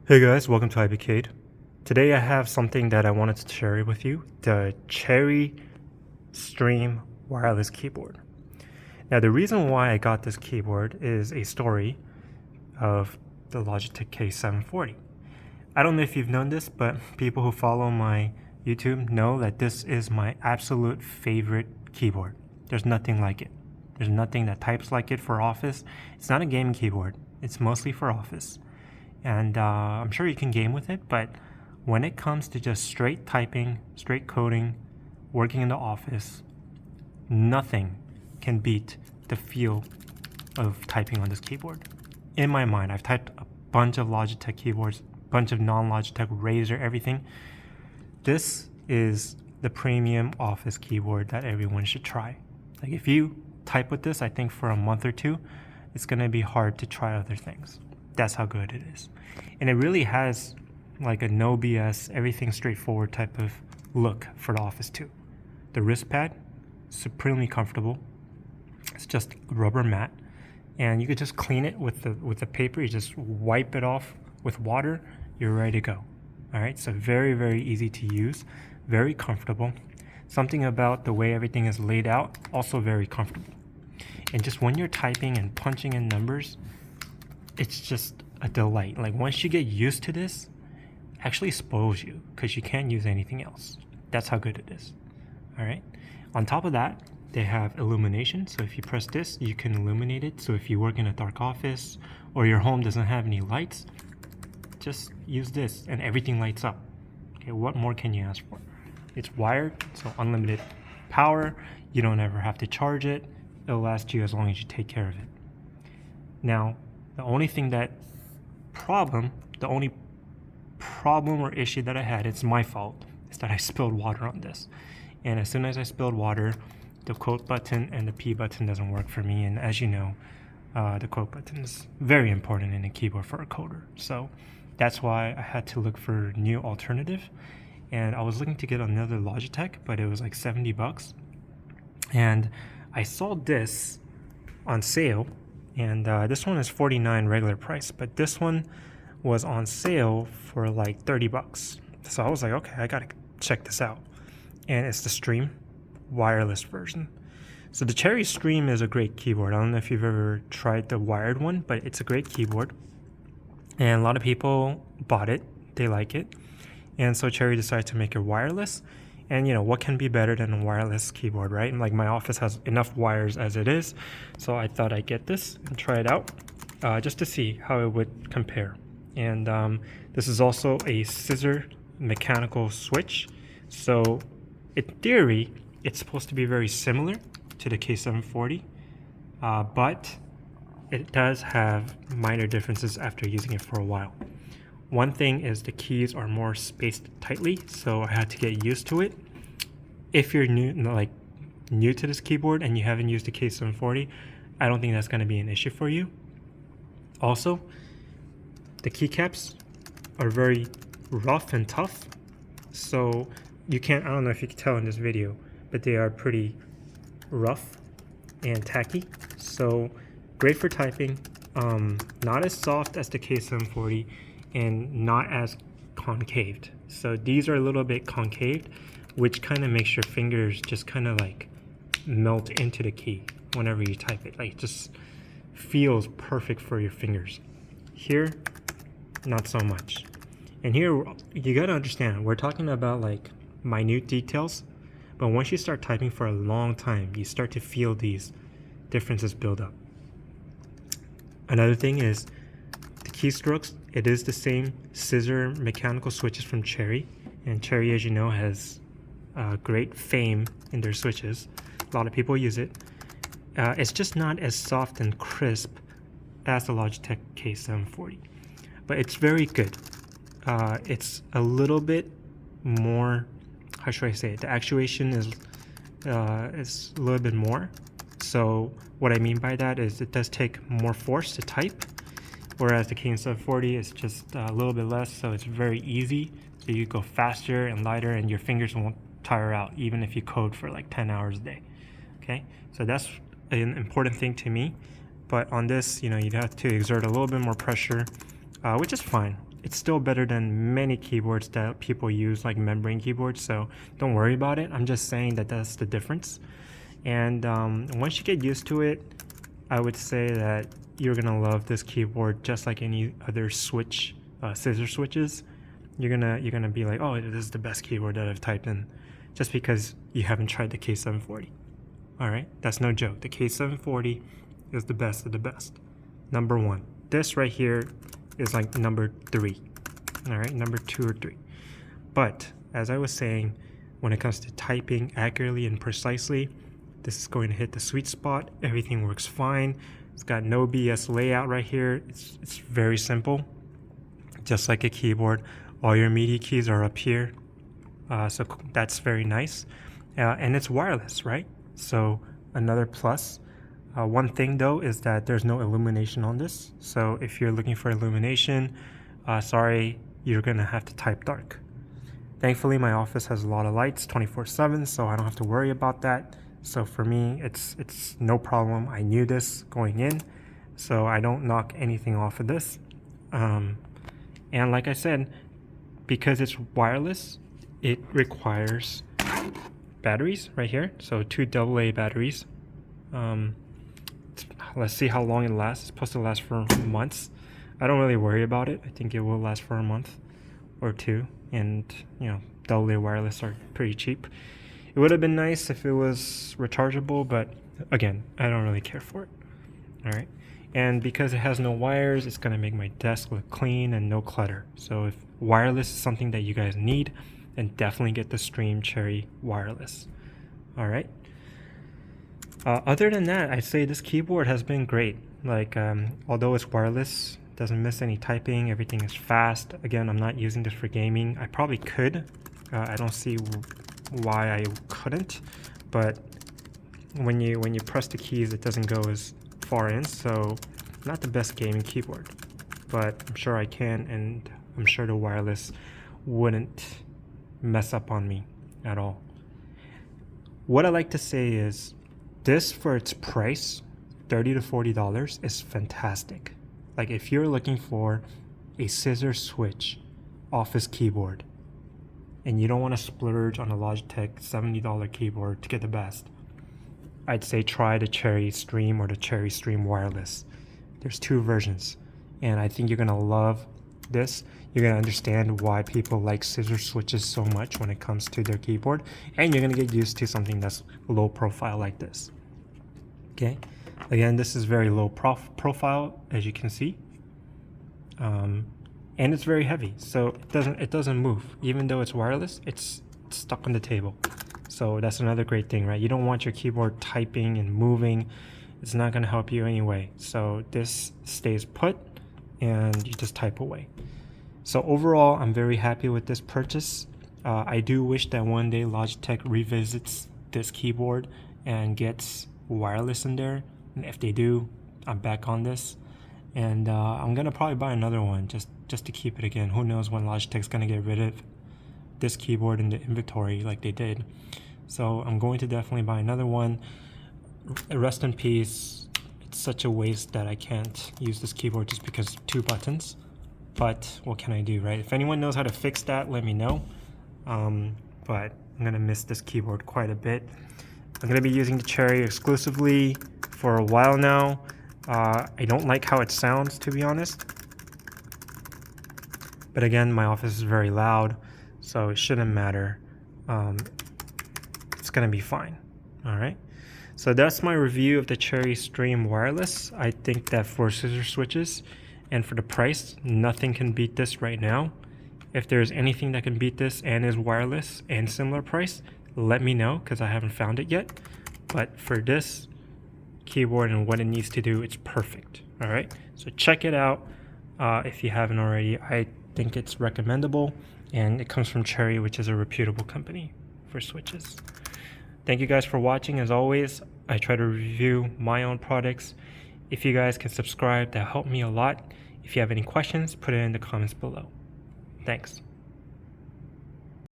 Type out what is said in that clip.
Hey guys, welcome to IBCade. Today I have something that I wanted to share with you, the Cherry Stream wireless keyboard. Now the reason why I got this keyboard is a story of the Logitech K740. I don't know if you've known this, but people who follow my YouTube know that this is my absolute favorite keyboard. There's nothing like it. There's nothing that types like it for office. It's not a gaming keyboard. It's mostly for office. And I'm sure you can game with it, but when it comes to just straight typing, straight coding, working in the office, nothing can beat the feel of typing on this keyboard. In my mind, I've typed a bunch of Logitech keyboards, a bunch of non-Logitech, Razer, everything. This is the premium office keyboard that everyone should try. Like if you type with this, I think for a month or two, it's gonna be hard to try other things. That's how good it is. And it really has like a no BS, everything straightforward type of look for the office too. The wrist pad, supremely comfortable. It's just rubber mat, and you could just clean it with the paper. You just wipe it off with water, you're ready to go. All right, so very, very easy to use, very comfortable. Something about the way everything is laid out, also very comfortable. And just when you're typing and punching in numbers, it's just a delight. Like once you get used to this, it actually spoils you because you can't use anything else. That's how good it is. All right. On top of that, they have illumination. So if you press this, you can illuminate it. So if you work in a dark office or your home doesn't have any lights, just use this and everything lights up. Okay, what more can you ask for? It's wired, so unlimited power. You don't ever have to charge it. It'll last you as long as you take care of it. Now, the only problem or issue that I had, it's my fault, is that I spilled water on this. And as soon as I spilled water, the quote button and the P button doesn't work for me. And as you know, the quote button is very important in a keyboard for a coder. So that's why I had to look for a new alternative. And I was looking to get another Logitech, but it was like $70. And I saw this on sale. And this one is $49 regular price, but this one was on sale for like $30. So I was like, okay, I gotta check this out. And it's the Stream wireless version. So the Cherry Stream is a great keyboard. I don't know if you've ever tried the wired one, but it's a great keyboard. And a lot of people bought it, they like it. And so Cherry decided to make it wireless. And you know, what can be better than a wireless keyboard, right? And like my office has enough wires as it is. So I thought I'd get this and try it out just to see how it would compare. And this is also a scissor mechanical switch. So in theory, it's supposed to be very similar to the K740, but it does have minor differences after using it for a while. One thing is the keys are more spaced tightly, so I had to get used to it. If you're new to this keyboard and you haven't used the K740, I don't think that's going to be an issue for you. Also, the keycaps are very rough and tough, so you can't, I don't know if you can tell in this video, but they are pretty rough and tacky. So great for typing, not as soft as the K740, and not as concaved. So these are a little bit concaved, which kind of makes your fingers just kind of like melt into the key whenever you type it. Like it just feels perfect for your fingers. Here, not so much. And here, you gotta understand, we're talking about like minute details, but once you start typing for a long time, you start to feel these differences build up. Another thing is the keystrokes. It is the same scissor mechanical switches from Cherry, and Cherry, as you know, has great fame in their switches. A lot of people use it. It's just not as soft and crisp as the Logitech K740, but it's very good. It's a little bit more, how should I say it? The actuation is a little bit more. So what I mean by that is it does take more force to type, whereas the K740 is just a little bit less, so it's very easy. So you go faster and lighter, and your fingers won't tire out, even if you code for like 10 hours a day. Okay, so that's an important thing to me. But on this, you know, you'd have to exert a little bit more pressure, which is fine. it's still better than many keyboards that people use, like membrane keyboards, so don't worry about it. I'm just saying that that's the difference. And once you get used to it, I would say that you're gonna love this keyboard just like any other switch, scissor switches. You're gonna be like, oh, this is the best keyboard that I've typed in, just because you haven't tried the K740. All right, that's no joke. The K740 is the best of the best. Number one. This right here is like number 3. All right, number 2 or 3. But as I was saying, when it comes to typing accurately and precisely, this is going to hit the sweet spot. Everything works fine. It's got no BS layout right here. It's very simple, just like a keyboard. All your media keys are up here, so that's very nice. And it's wireless, right? So another plus. One thing though is that there's no illumination on this. So if you're looking for illumination, sorry, you're gonna have to type dark. Thankfully, my office has a lot of lights 24/7, so I don't have to worry about that. So for me, it's no problem. I knew this going in, so I don't knock anything off of this. And like I said, because it's wireless, it requires batteries right here. So 2 AA batteries. Let's see how long it lasts. It's supposed to last for months. I don't really worry about it. I think it will last for a month or 2. And, you know, AA wireless are pretty cheap. It would have been nice if it was rechargeable, but again, I don't really care for it. All right. And because it has no wires, it's going to make my desk look clean and no clutter. So if wireless is something that you guys need, then definitely get the Stream Cherry wireless. All right. Other than that, I'd say this keyboard has been great. Like, although it's wireless, doesn't miss any typing, everything is fast. Again, I'm not using this for gaming. I probably could. I don't see why I couldn't, but when you press the keys, it doesn't go as far in, so not the best gaming keyboard, but I'm sure I can, and I'm sure the wireless wouldn't mess up on me at all. What I like to say is, this for its price, $30 to $40, is fantastic. Like if you're looking for a scissor switch office keyboard and you don't want to splurge on a Logitech $70 keyboard to get the best, I'd say try the Cherry Stream or the Cherry Stream Wireless. There's 2 versions, and I think you're gonna love this. You're gonna understand why people like scissor switches so much when it comes to their keyboard, and you're gonna get used to something that's low profile like this. Okay, again, this is very low profile, as you can see, and it's very heavy, so it doesn't move. Even though it's wireless, it's stuck on the table. So that's another great thing, right? You don't want your keyboard typing and moving. It's not going to help you anyway. So this stays put and you just type away. So overall, I'm very happy with this purchase. I do wish that one day Logitech revisits this keyboard and gets wireless in there. And if they do, I'm back on this. And I'm going to probably buy another one just to keep it again. Who knows when Logitech's going to get rid of this keyboard in the inventory like they did. So I'm going to definitely buy another one. Rest in peace. It's such a waste that I can't use this keyboard just because of 2 buttons. But what can I do, right? If anyone knows how to fix that, let me know. But I'm gonna miss this keyboard quite a bit. I'm gonna be using the Cherry exclusively for a while now. I don't like how it sounds, to be honest. But again, my office is very loud, so it shouldn't matter. It's gonna be fine. All right. So that's my review of the Cherry Stream Wireless. I think that for scissor switches and for the price, nothing can beat this right now. If there's anything that can beat this and is wireless and similar price, let me know, because I haven't found it yet. But for this keyboard and what it needs to do, it's perfect. All right. So check it out if you haven't already. I think it's recommendable, and it comes from Cherry, which is a reputable company for switches. Thank you guys for watching. As always, I try to review my own products. If you guys can subscribe, that helped me a lot. If you have any questions, put it in the comments below. Thanks.